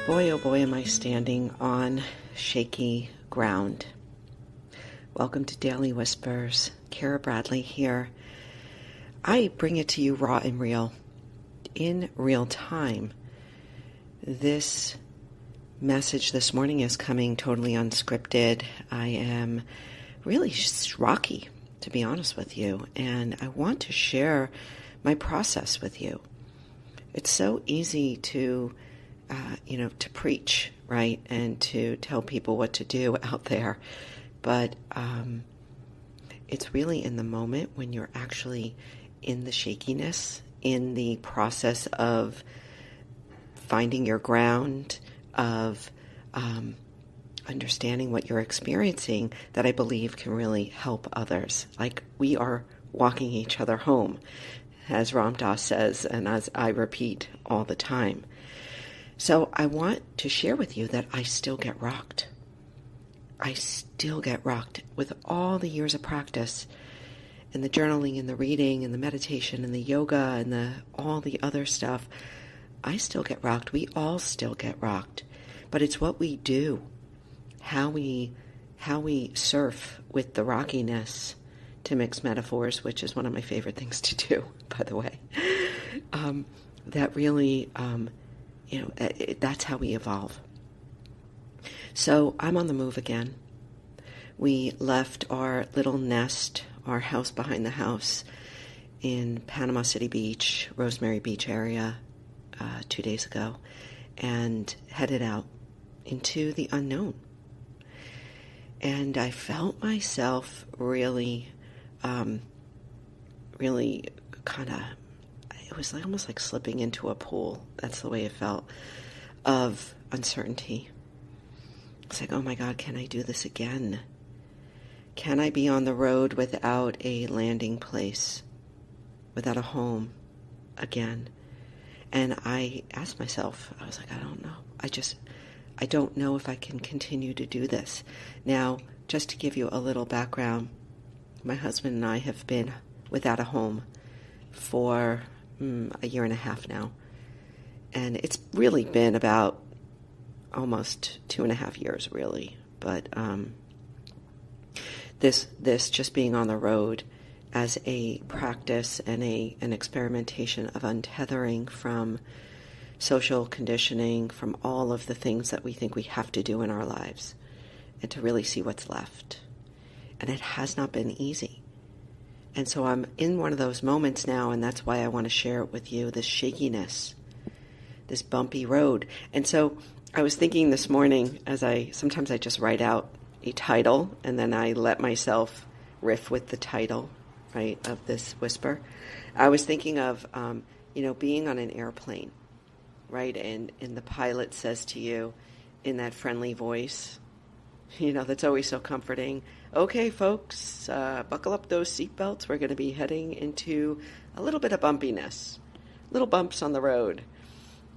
Boy, oh boy, am I standing on shaky ground. Welcome to Daily Whispers. Kara Bradley here. I bring it to you raw and real, in real time. This message this morning is coming totally unscripted. I am really rocky, to be honest with you, and I want to share my process with you. It's so easy to to preach, right? And to tell people what to do out there. But it's really in the moment when you're actually in the shakiness, in the process of finding your ground, of understanding what you're experiencing, that I believe can really help others. Like we are walking each other home, as Ram Dass says, and as I repeat all the time. So I want to share with you that I still get rocked. I still get rocked with all the years of practice and the journaling and the reading and the meditation and the yoga and all the other stuff. I still get rocked. We all still get rocked. But it's what we do, how we surf with the rockiness, to mix metaphors, which is one of my favorite things to do, by the way. That really... that's how we evolve. So I'm on the move again. We left our little nest, our house behind the house in Panama City Beach, Rosemary Beach area 2 days ago, and headed out into the unknown. And I felt myself really kind of, it was almost like slipping into a pool. That's the way it felt, of uncertainty. It's like, oh my God, can I do this again? Can I be on the road without a landing place, without a home again? And I asked myself, I was like, I don't know. I don't know if I can continue to do this. Now, just to give you a little background, my husband and I have been without a home for a year and a half now. And it's really been about almost 2.5 years, really. But this just being on the road as a practice and an experimentation of untethering from social conditioning, from all of the things that we think we have to do in our lives, and to really see what's left. And it has not been easy. And so I'm in one of those moments now, and that's why I want to share it with you, this shakiness, this bumpy road. And so I was thinking this morning, sometimes I just write out a title, and then I let myself riff with the title, right, of this whisper. I was thinking of, being on an airplane, right, and the pilot says to you in that friendly voice, that's always so comforting. Okay, folks, buckle up those seatbelts. We're going to be heading into a little bit of bumpiness, little bumps on the road,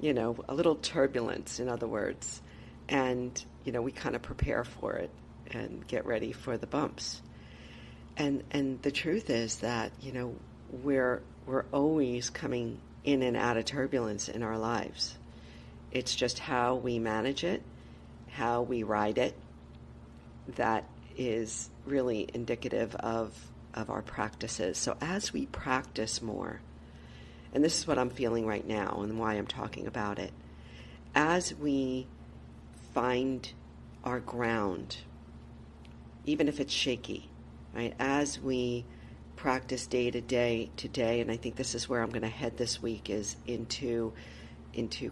a little turbulence, in other words. And, we kind of prepare for it and get ready for the bumps. And the truth is that, we're always coming in and out of turbulence in our lives. It's just how we manage it, how we ride it, that is really indicative of our practices. So as we practice more, and this is what I'm feeling right now and why I'm talking about it, as we find our ground, even if it's shaky, right? As we practice day to day, and I think this is where I'm going to head this week, is into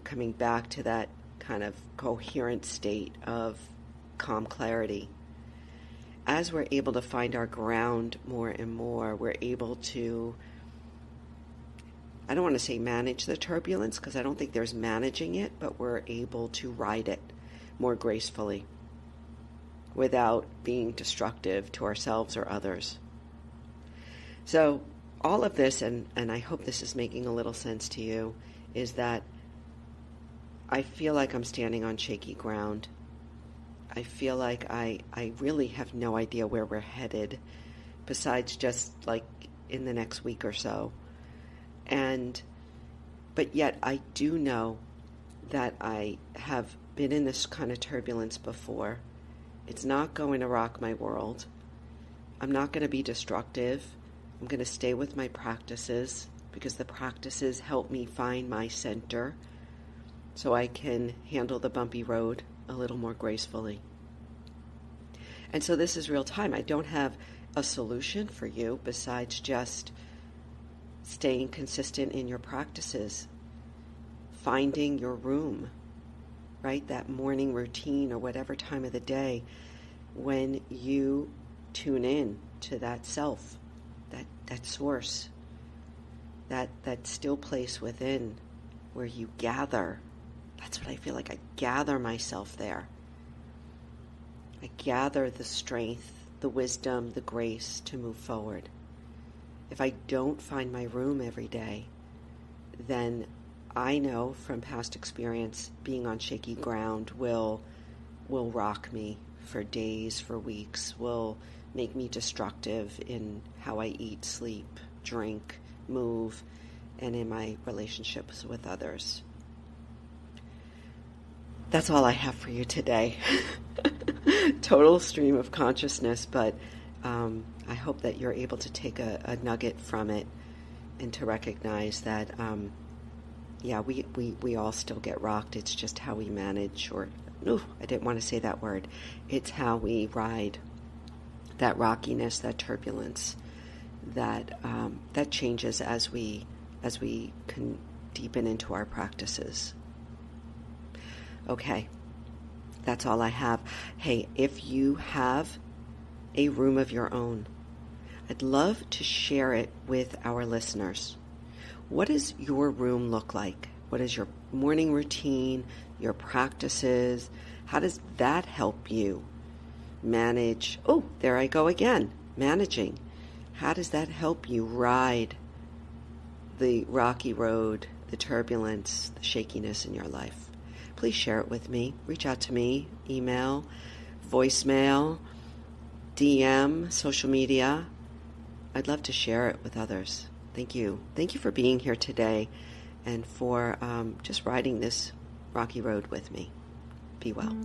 coming back to that kind of coherent state of calm clarity. As we're able to find our ground more and more, we're able to, I don't want to say manage the turbulence, because I don't think there's managing it, but we're able to ride it more gracefully without being destructive to ourselves or others. So all of this, and I hope this is making a little sense to you, is that I feel like I'm standing on shaky ground. I feel like I really have no idea where we're headed, besides just like in the next week or so. But yet I do know that I have been in this kind of turbulence before. It's not going to rock my world. I'm not going to be destructive. I'm going to stay with my practices because the practices help me find my center so I can handle the bumpy road a little more gracefully. And so this is real time. I don't have a solution for you besides just staying consistent in your practices, finding your room, right? That morning routine or whatever time of the day when you tune in to that self, that source, that still place within where you gather. That's what I feel like. I gather myself there. I gather the strength, the wisdom, the grace to move forward. If I don't find my room every day, then I know from past experience being on shaky ground will rock me for days, for weeks, will make me destructive in how I eat, sleep, drink, move, and in my relationships with others. That's all I have for you today. Total stream of consciousness, but I hope that you're able to take a nugget from it and to recognize that, we all still get rocked. It's just how we manage, I didn't want to say that word. It's how we ride that rockiness, that turbulence, that changes as we can deepen into our practices. Okay, that's all I have. Hey, if you have a room of your own, I'd love to share it with our listeners. What does your room look like? What is your morning routine, your practices? How does that help you manage? Oh, there I go again, managing. How does that help you ride the rocky road, the turbulence, the shakiness in your life? Please share it with me. Reach out to me, email, voicemail, DM, social media. I'd love to share it with others. Thank you. Thank you for being here today and for just riding this rocky road with me. Be well.